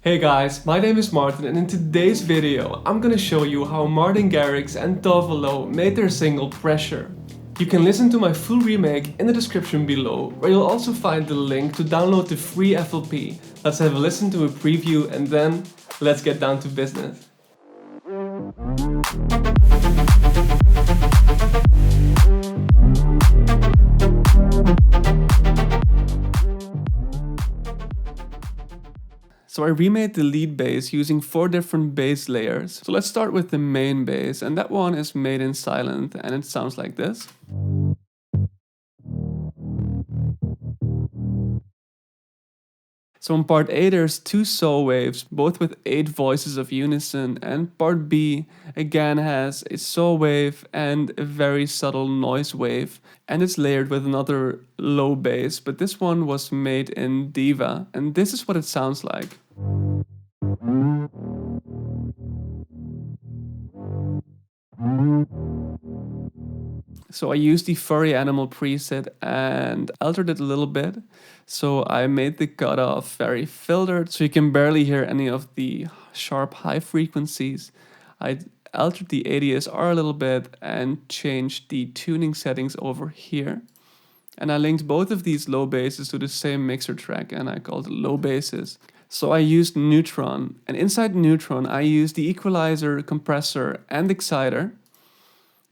Hey guys, my name is Martin and in today's video I'm gonna show you how Martin Garrix and Tove made their single Pressure. You can listen to my full remake in the description below, where you'll also find the link to download the free FLP. Let's have a listen to a preview and then let's get down to business. So I remade the lead bass using 4 different bass layers. So let's start with the main bass, and that one is made in Silent and it sounds like this. So in part A there's 2 saw waves, both with 8 voices of unison, and part B again has a saw wave and a very subtle noise wave, and it's layered with another low bass, but this one was made in Diva, and this is what it sounds like. So I used the furry animal preset and altered it a little bit. So I made the cutoff very filtered, so you can barely hear any of the sharp high frequencies. I altered the ADSR a little bit and changed the tuning settings over here. And I linked both of these low basses to the same mixer track, and I called it low basses. So I used Neutron, and inside Neutron I used the equalizer, compressor and exciter.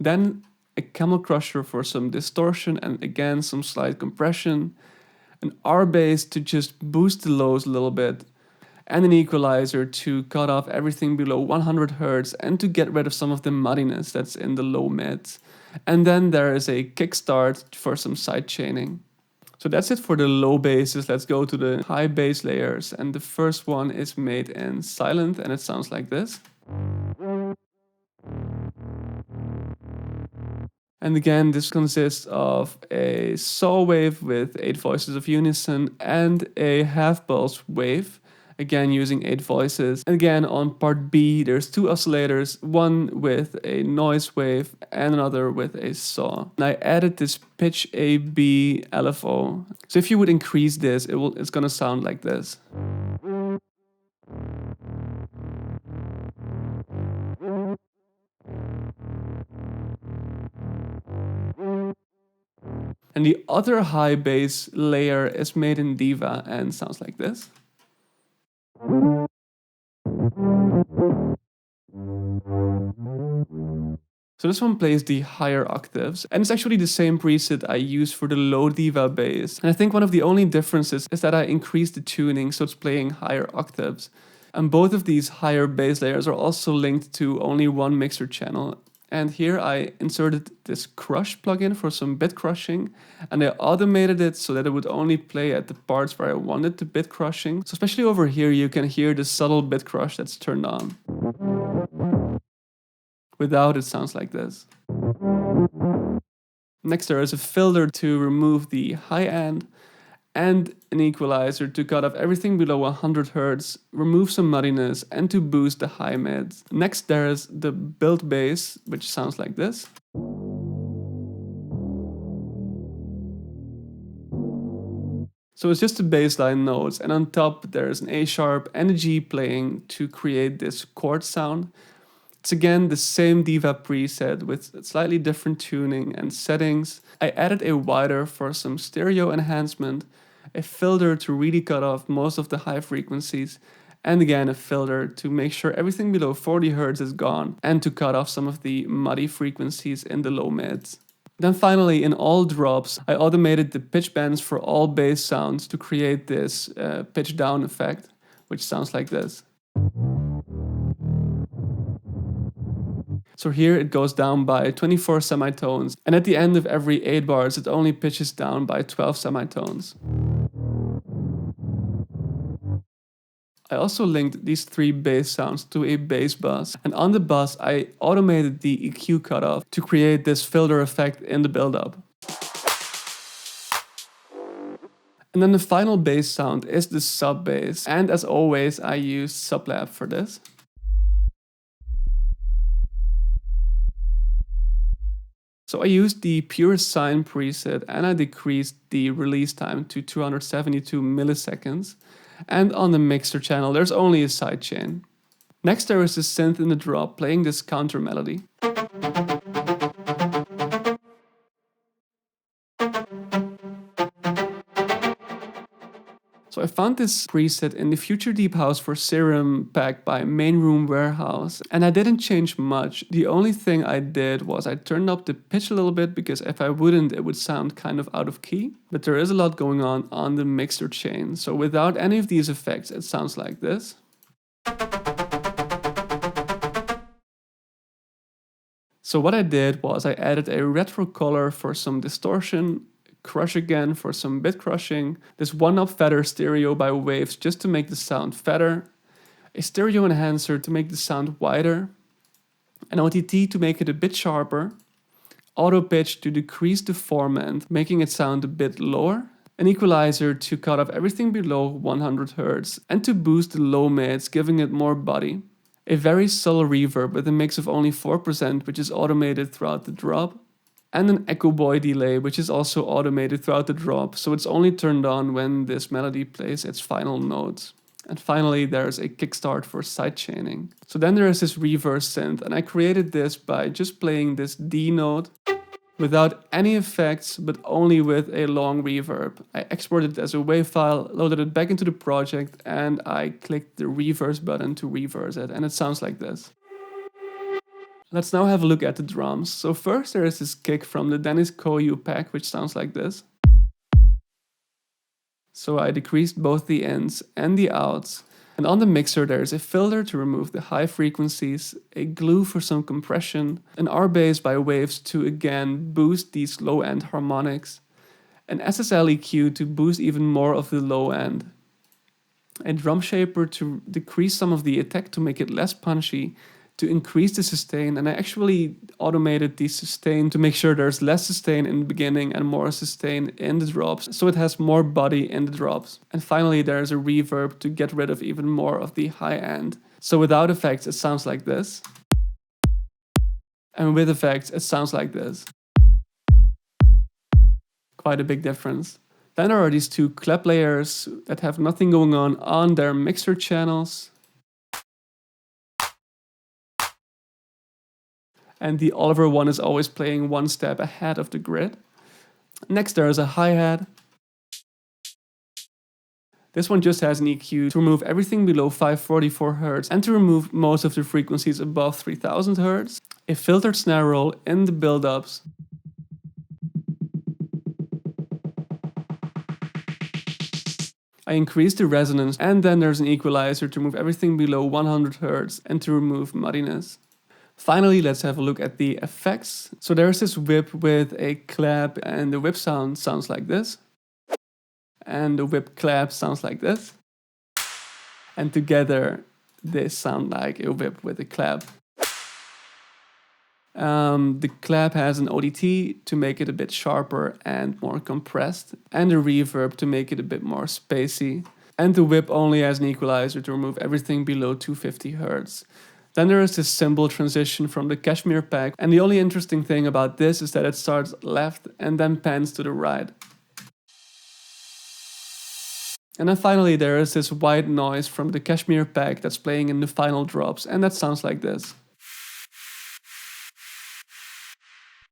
Then a camel crusher for some distortion and again some slight compression, an R bass to just boost the lows a little bit, and an equalizer to cut off everything below 100 Hz and to get rid of some of the muddiness that's in the low mids. And then there is a kickstart for some side chaining. So that's it for the low basses. Let's go to the high bass layers, and the first one is made in Silent and it sounds like this. And again, this consists of a saw wave with 8 voices of unison and a half pulse wave, again using 8 voices. And again, on part B, there's 2 oscillators, one with a noise wave and another with a saw. And I added this pitch AB LFO. So if you would increase this, it's gonna sound like this. And the other high bass layer is made in Diva and sounds like this. So this one plays the higher octaves, and it's actually the same preset I use for the low Diva bass. And I think one of the only differences is that I increased the tuning so it's playing higher octaves. And both of these higher bass layers are also linked to only one mixer channel. And here I inserted this crush plugin for some bit crushing, and I automated it so that it would only play at the parts where I wanted the bit crushing. So especially over here you can hear the subtle bit crush that's turned on. Without, it sounds like this. Next there is a filter to remove the high end, and an equalizer to cut off everything below 100 Hz, remove some muddiness, and to boost the high mids. Next there is the build bass, which sounds like this. So it's just the bassline notes, and on top there's an A sharp and a G playing to create this chord sound. It's again the same Diva preset with slightly different tuning and settings. I added a wider for some stereo enhancement, a filter to really cut off most of the high frequencies, and again a filter to make sure everything below 40 Hz is gone and to cut off some of the muddy frequencies in the low mids. Then finally, in all drops, I automated the pitch bends for all bass sounds to create this pitch down effect, which sounds like this. So here it goes down by 24 semitones, and at the end of every 8 bars it only pitches down by 12 semitones. I also linked these 3 bass sounds to a bass bus, and on the bus I automated the EQ cutoff to create this filter effect in the build-up. And then the final bass sound is the sub bass, and as always I used Sublab for this. So I used the pure sine preset and I decreased the release time to 272 milliseconds. And on the mixer channel, there's only a sidechain. Next, there is a synth in the drop playing this counter melody. So I found this preset in the Future Deep House for Serum pack by Main Room Warehouse, and I didn't change much. The only thing I did was I turned up the pitch a little bit, because if I wouldn't, it would sound kind of out of key. But there is a lot going on the mixer chain, so without any of these effects, it sounds like this. So what I did was I added a retro color for some distortion, crush again for some bit crushing, this 1-up feather stereo by Waves just to make the sound fatter, a stereo enhancer to make the sound wider, an OTT to make it a bit sharper, auto pitch to decrease the form end, making it sound a bit lower, an equalizer to cut off everything below 100 Hz and to boost the low mids, giving it more body. A very subtle reverb with a mix of only 4%, which is automated throughout the drop, and an Echo Boy delay, which is also automated throughout the drop, so it's only turned on when this melody plays its final notes. And finally, there's a kickstart for sidechaining. So then there is this reverse synth, and I created this by just playing this D note without any effects, but only with a long reverb. I exported it as a WAV file, loaded it back into the project, and I clicked the reverse button to reverse it, and it sounds like this. Let's now have a look at the drums. So first there is this kick from the Dennis Koyu pack, which sounds like this. So I decreased both the ins and the outs. And on the mixer there is a filter to remove the high frequencies, a glue for some compression, an R-bass by Waves to again boost these low-end harmonics, an SSL EQ to boost even more of the low end, a drum shaper to decrease some of the attack to make it less punchy, to increase the sustain, and I actually automated the sustain to make sure there's less sustain in the beginning and more sustain in the drops, so it has more body in the drops. And finally there's a reverb to get rid of even more of the high end. So without effects it sounds like this, and with effects it sounds like this. Quite a big difference. Then there are these two clap layers that have nothing going on their mixer channels. And the Oliver one is always playing one step ahead of the grid. Next there is a hi-hat. This one just has an EQ to remove everything below 544 Hz and to remove most of the frequencies above 3000 Hz. A filtered snare roll in the build-ups. I increased the resonance, and then there's an equalizer to remove everything below 100 Hz and to remove muddiness. Finally, let's have a look at the effects. So there's this whip with a clap, and the whip sound sounds like this. And the whip clap sounds like this. And together, they sound like a whip with a clap. The clap has an ODT to make it a bit sharper and more compressed, and a reverb to make it a bit more spacey. And the whip only has an equalizer to remove everything below 250 Hz. Then there is this cymbal transition from the Cashmere pack, and the only interesting thing about this is that it starts left and then pans to the right. And then finally there is this white noise from the Cashmere pack that's playing in the final drops, and that sounds like this.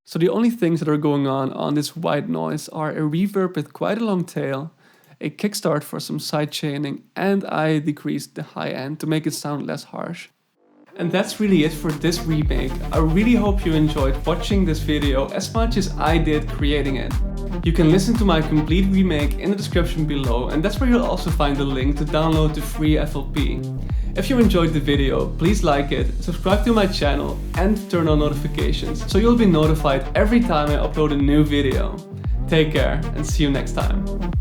So the only things that are going on this white noise are a reverb with quite a long tail, a kickstart for some sidechaining, and I decreased the high end to make it sound less harsh. And that's really it for this remake. I really hope you enjoyed watching this video as much as I did creating it. You can listen to my complete remake in the description below, and that's where you'll also find the link to download the free FLP. If you enjoyed the video, please like it, subscribe to my channel and turn on notifications so you'll be notified every time I upload a new video. Take care and see you next time.